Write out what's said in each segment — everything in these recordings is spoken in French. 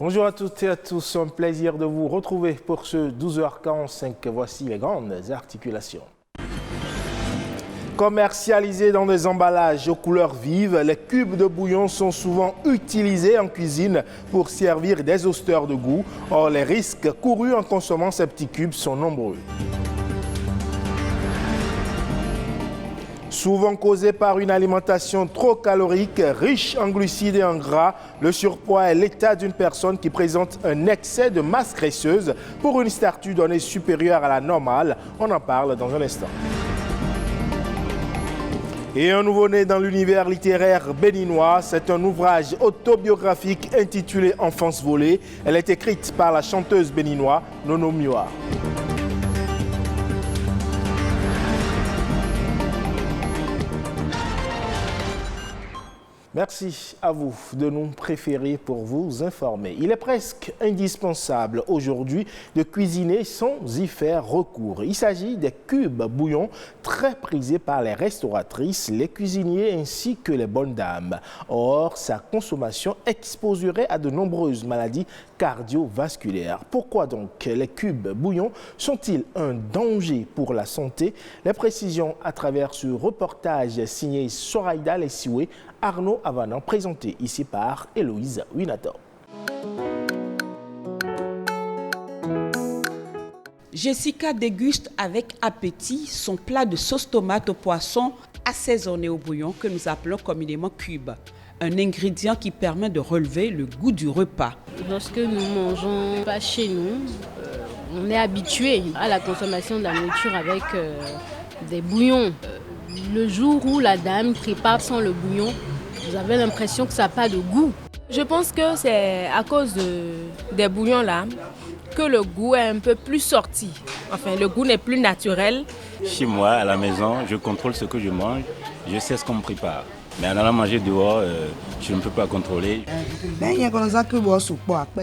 Bonjour à toutes et à tous, un plaisir de vous retrouver pour ce 12h45. Voici les grandes articulations. Commercialisés dans des emballages aux couleurs vives, les cubes de bouillon sont souvent utilisés en cuisine pour servir des oysters de goût. Or, les risques courus en consommant ces petits cubes sont nombreux. Souvent causé par une alimentation trop calorique, riche en glucides et en gras, le surpoids est l'état d'une personne qui présente un excès de masse graisseuse pour une statut donnée supérieure à la normale. On en parle dans un instant. Et un nouveau-né dans l'univers littéraire béninois, c'est un ouvrage autobiographique intitulé Enfance volée. Elle est écrite par la chanteuse béninoise Nono Miwa. Merci à vous de nous préférer pour vous informer. Il est presque indispensable aujourd'hui de cuisiner sans y faire recours. Il s'agit des cubes bouillon très prisés par les restauratrices, les cuisiniers ainsi que les bonnes dames. Or, sa consommation exposerait à de nombreuses maladies cardiovasculaires. Pourquoi donc les cubes bouillon sont-ils un danger pour la santé? Les précisions à travers ce reportage signé Soraïda Lessioué, Arnaud Avanan, présenté ici par Héloïse Winator. Jessica déguste avec appétit son plat de sauce tomate au poisson assaisonné au bouillon que nous appelons communément cube. Un ingrédient qui permet de relever le goût du repas. Lorsque nous mangeons pas chez nous, on est habitué à la consommation de la nourriture avec des bouillons. Le jour où la dame prépare sans le bouillon, vous avez l'impression que ça n'a pas de goût. Je pense que c'est à cause des bouillons là que le goût est un peu plus sorti. Enfin, le goût n'est plus naturel. Chez moi, à la maison, je contrôle ce que je mange, je sais ce qu'on me prépare. Mais en allant manger dehors, je ne peux pas contrôler.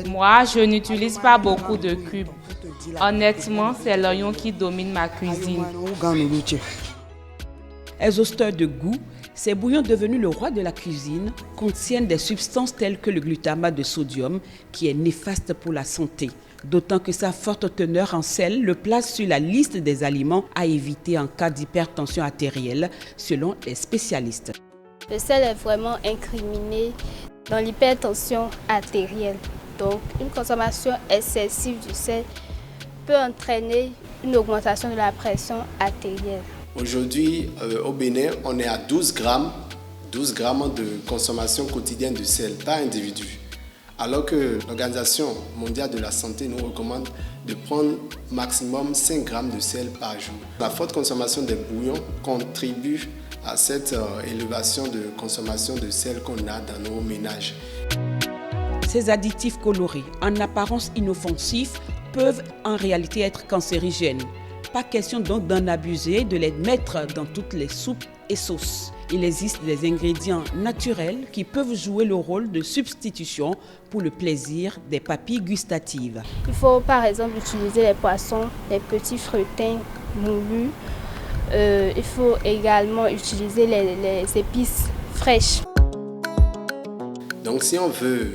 Moi, je n'utilise pas beaucoup de cubes. Honnêtement, c'est l'oignon qui domine ma cuisine. Les oysters de goût, ces bouillons devenus le roi de la cuisine, contiennent des substances telles que le glutamate de sodium, qui est néfaste pour la santé. D'autant que sa forte teneur en sel le place sur la liste des aliments à éviter en cas d'hypertension artérielle, selon les spécialistes. Le sel est vraiment incriminé dans l'hypertension artérielle. Donc, une consommation excessive du sel peut entraîner une augmentation de la pression artérielle. Aujourd'hui, au Bénin, on est à 12 grammes de consommation quotidienne de sel par individu. Alors que l'Organisation mondiale de la santé nous recommande de prendre maximum 5 grammes de sel par jour. La forte consommation des bouillons contribue à cette élévation de consommation de sel qu'on a dans nos ménages. Ces additifs colorés, en apparence inoffensifs, peuvent en réalité être cancérigènes. Pas question donc d'en abuser, de les mettre dans toutes les soupes et sauces. Il existe des ingrédients naturels qui peuvent jouer le rôle de substitution pour le plaisir des papilles gustatives. Il faut par exemple utiliser les poissons, les petits frettins moulus. Il faut également utiliser les épices fraîches. Donc si on veut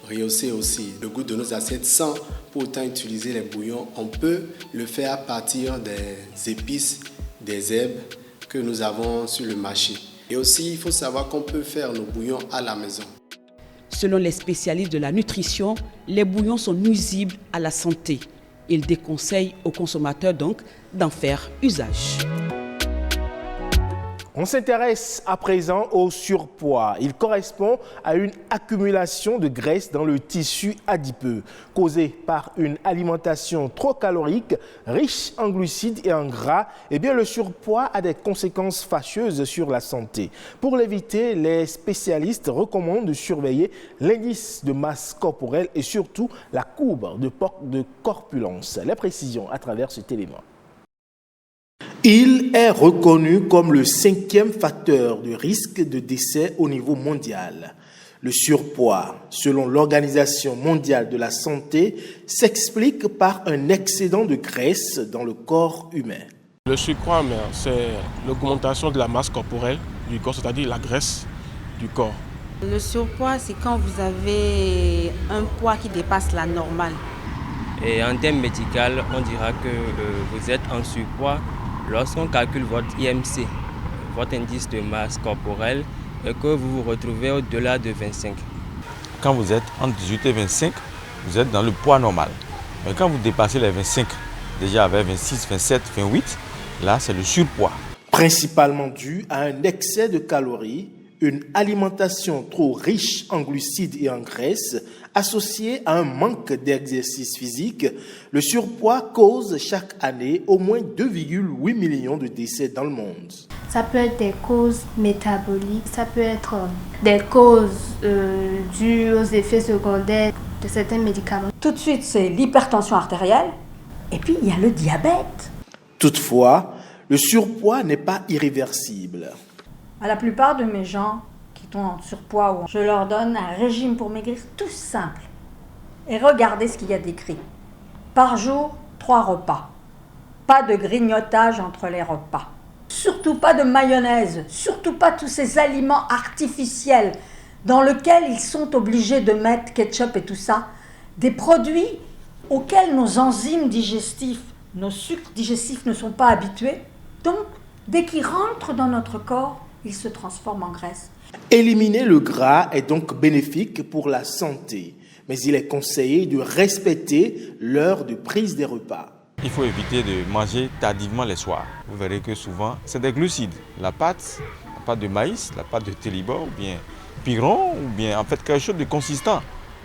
rehausser aussi le goût de nos assiettes sans pour autant utiliser les bouillons, on peut le faire à partir des épices, des herbes que nous avons sur le marché. Et aussi, il faut savoir qu'on peut faire nos bouillons à la maison. Selon les spécialistes de la nutrition, les bouillons sont nuisibles à la santé. Ils déconseillent aux consommateurs donc d'en faire usage. On s'intéresse à présent au surpoids. Il correspond à une accumulation de graisse dans le tissu adipeux, causée par une alimentation trop calorique, riche en glucides et en gras. Eh bien, le surpoids a des conséquences fâcheuses sur la santé. Pour l'éviter, les spécialistes recommandent de surveiller l'indice de masse corporelle et surtout la courbe de corpulence. Les précisions à travers cet élément. Il est reconnu comme le 5e facteur de risque de décès au niveau mondial. Le surpoids, selon l'Organisation mondiale de la santé, s'explique par un excédent de graisse dans le corps humain. Le surpoids, c'est l'augmentation de la masse corporelle du corps, c'est-à-dire la graisse du corps. Le surpoids, c'est quand vous avez un poids qui dépasse la normale. Et en termes médicaux, on dira que vous êtes en surpoids lorsqu'on calcule votre IMC, votre indice de masse corporelle, et que vous vous retrouvez au-delà de 25. Quand vous êtes entre 18 et 25, vous êtes dans le poids normal. Mais quand vous dépassez les 25, déjà avec 26, 27, 28, là c'est le surpoids. Principalement dû à un excès de calories, une alimentation trop riche en glucides et en graisses, associée à un manque d'exercice physique, le surpoids cause chaque année au moins 2,8 millions de décès dans le monde. Ça peut être des causes métaboliques, ça peut être des causes dues aux effets secondaires de certains médicaments. Tout de suite, c'est l'hypertension artérielle et puis il y a le diabète. Toutefois, le surpoids n'est pas irréversible. À la plupart de mes gens qui sont en surpoids, je leur donne un régime pour maigrir tout simple. Et regardez ce qu'il y a décrit. Par jour, 3 repas. Pas de grignotage entre les repas. Surtout pas de mayonnaise. Surtout pas tous ces aliments artificiels dans lesquels ils sont obligés de mettre ketchup et tout ça. Des produits auxquels nos enzymes digestifs, nos sucres digestifs ne sont pas habitués. Donc, dès qu'ils rentrent dans notre corps, ils se transforment en graisse. Éliminer le gras est donc bénéfique pour la santé, mais il est conseillé de respecter l'heure de prise des repas. Il faut éviter de manger tardivement les soirs. Vous verrez que souvent, c'est des glucides. La pâte de maïs, la pâte de télibor, ou bien piron, ou bien en fait quelque chose de consistant.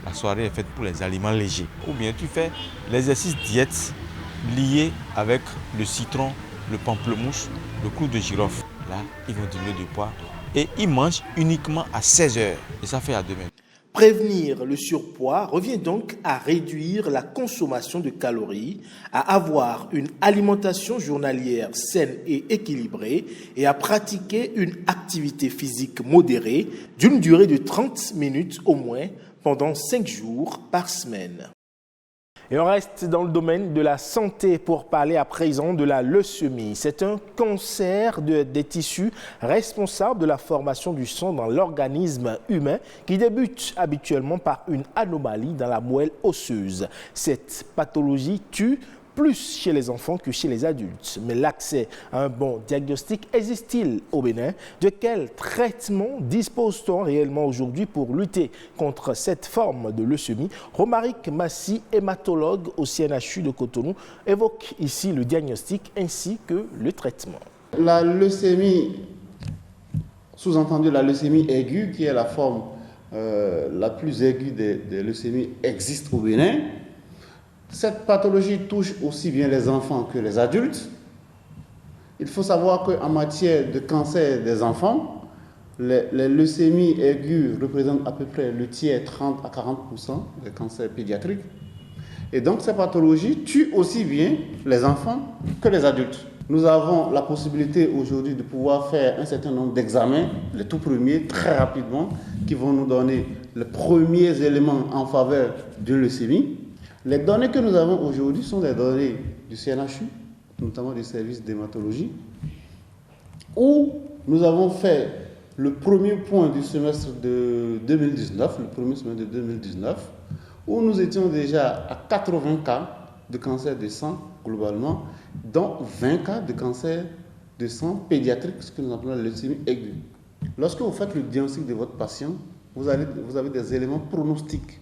La soirée est faite pour les aliments légers. Ou bien tu fais l'exercice diète lié avec le citron, le pamplemousse, le clou de girofle. Là, ils vont diminuer du poids et ils mangent uniquement à 16 heures. Et ça fait à demain. Prévenir le surpoids revient donc à réduire la consommation de calories, à avoir une alimentation journalière saine et équilibrée et à pratiquer une activité physique modérée d'une durée de 30 minutes au moins pendant 5 jours par semaine. Et on reste dans le domaine de la santé pour parler à présent de la leucémie. C'est un cancer des tissus responsable de la formation du sang dans l'organisme humain qui débute habituellement par une anomalie dans la moelle osseuse. Cette pathologie tue plus chez les enfants que chez les adultes. Mais l'accès à un bon diagnostic existe-t-il au Bénin? De quel traitement dispose-t-on réellement aujourd'hui pour lutter contre cette forme de leucémie? Romaric Massi, hématologue au CNHU de Cotonou, évoque ici le diagnostic ainsi que le traitement. La leucémie, sous-entendu la leucémie aiguë, qui est la forme la plus aiguë des leucémies, existe au Bénin. Cette pathologie touche aussi bien les enfants que les adultes. Il faut savoir qu'en matière de cancer des enfants, les leucémies aiguës représentent à peu près le tiers, 30 à 40% des cancers pédiatriques. Et donc cette pathologie tue aussi bien les enfants que les adultes. Nous avons la possibilité aujourd'hui de pouvoir faire un certain nombre d'examens, les tout premiers, très rapidement, qui vont nous donner les premiers éléments en faveur de leucémie. Les données que nous avons aujourd'hui sont des données du CNHU, notamment du service d'hématologie, où nous avons fait le premier point du semestre de 2019, le premier semestre de 2019, où nous étions déjà à 80 cas de cancer de sang globalement, dont 20 cas de cancer de sang pédiatrique, ce que nous appelons la leucémie aiguë. Lorsque vous faites le diagnostic de votre patient, vous avez des éléments pronostiques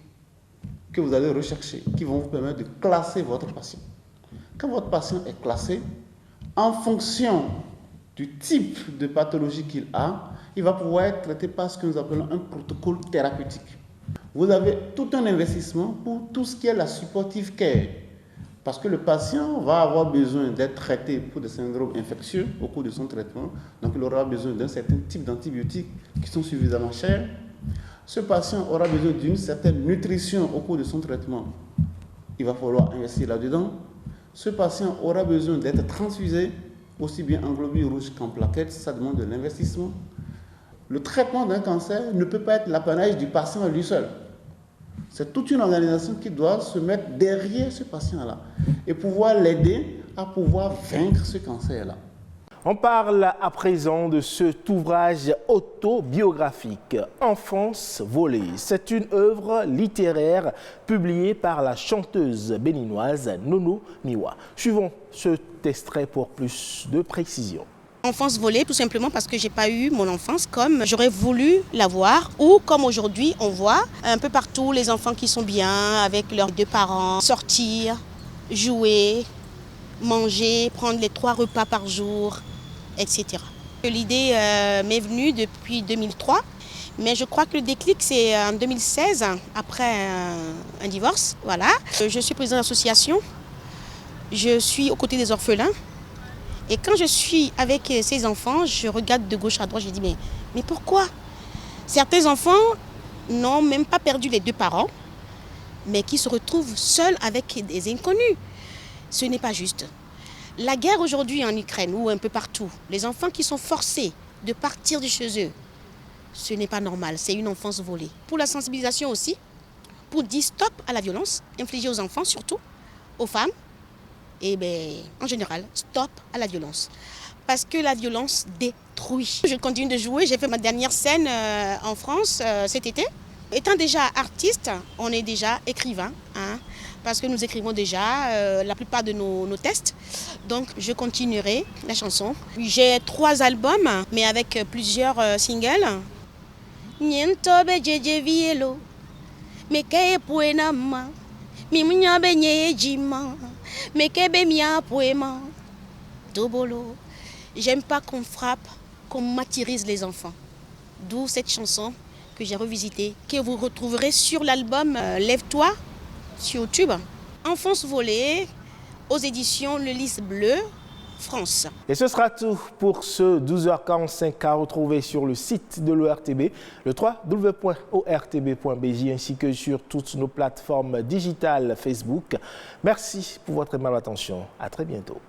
que vous allez rechercher, qui vont vous permettre de classer votre patient. Quand votre patient est classé, en fonction du type de pathologie qu'il a, il va pouvoir être traité par ce que nous appelons un protocole thérapeutique. Vous avez tout un investissement pour tout ce qui est la supportive care, parce que le patient va avoir besoin d'être traité pour des syndromes infectieux au cours de son traitement, donc il aura besoin d'un certain type d'antibiotiques qui sont suffisamment chers. Ce patient aura besoin d'une certaine nutrition au cours de son traitement. Il va falloir investir là-dedans. Ce patient aura besoin d'être transfusé, aussi bien en globules rouges qu'en plaquettes. Ça demande de l'investissement. Le traitement d'un cancer ne peut pas être l'apanage du patient lui seul. C'est toute une organisation qui doit se mettre derrière ce patient-là et pouvoir l'aider à pouvoir vaincre ce cancer-là. On parle à présent de cet ouvrage autobiographique, Enfance volée. C'est une œuvre littéraire publiée par la chanteuse béninoise Nono Miwa. Suivons cet extrait pour plus de précision. Enfance volée, tout simplement parce que j'ai pas eu mon enfance comme j'aurais voulu l'avoir, ou comme aujourd'hui on voit un peu partout les enfants qui sont bien avec leurs deux parents, sortir, jouer, manger, prendre les 3 repas par jour, etc. L'idée m'est venue depuis 2003, mais je crois que le déclic c'est en 2016, après un divorce. Voilà. Je suis présidente d'association, je suis aux côtés des orphelins. Et quand je suis avec ces enfants, je regarde de gauche à droite, je dis mais pourquoi? Certains enfants n'ont même pas perdu les 2 parents, mais qui se retrouvent seuls avec des inconnus. Ce n'est pas juste. La guerre aujourd'hui en Ukraine ou un peu partout, les enfants qui sont forcés de partir de chez eux, ce n'est pas normal, c'est une enfance volée. Pour la sensibilisation aussi, pour dire stop à la violence infligée aux enfants surtout, aux femmes, et en général, stop à la violence. Parce que la violence détruit. Je continue de jouer, j'ai fait ma dernière scène en France cet été. Étant déjà artiste, on est déjà écrivain, hein, parce que nous écrivons déjà la plupart de nos textes. Donc je continuerai la chanson. J'ai 3 albums, mais avec plusieurs singles. Nientobe jejevielo, mekeye puenama, mimunyabe nyejima, mekebe mia poema, dobolo. J'aime pas qu'on frappe, qu'on martyrise les enfants. D'où cette chanson que j'ai revisitée, que vous retrouverez sur l'album Lève-toi sur YouTube. Enfance volée aux éditions Le Lys Bleu, France. Et ce sera tout pour ce 12h45 à retrouver sur le site de l'ORTB, le www.ortb.bj ainsi que sur toutes nos plateformes digitales Facebook. Merci pour votre aimable attention. À très bientôt.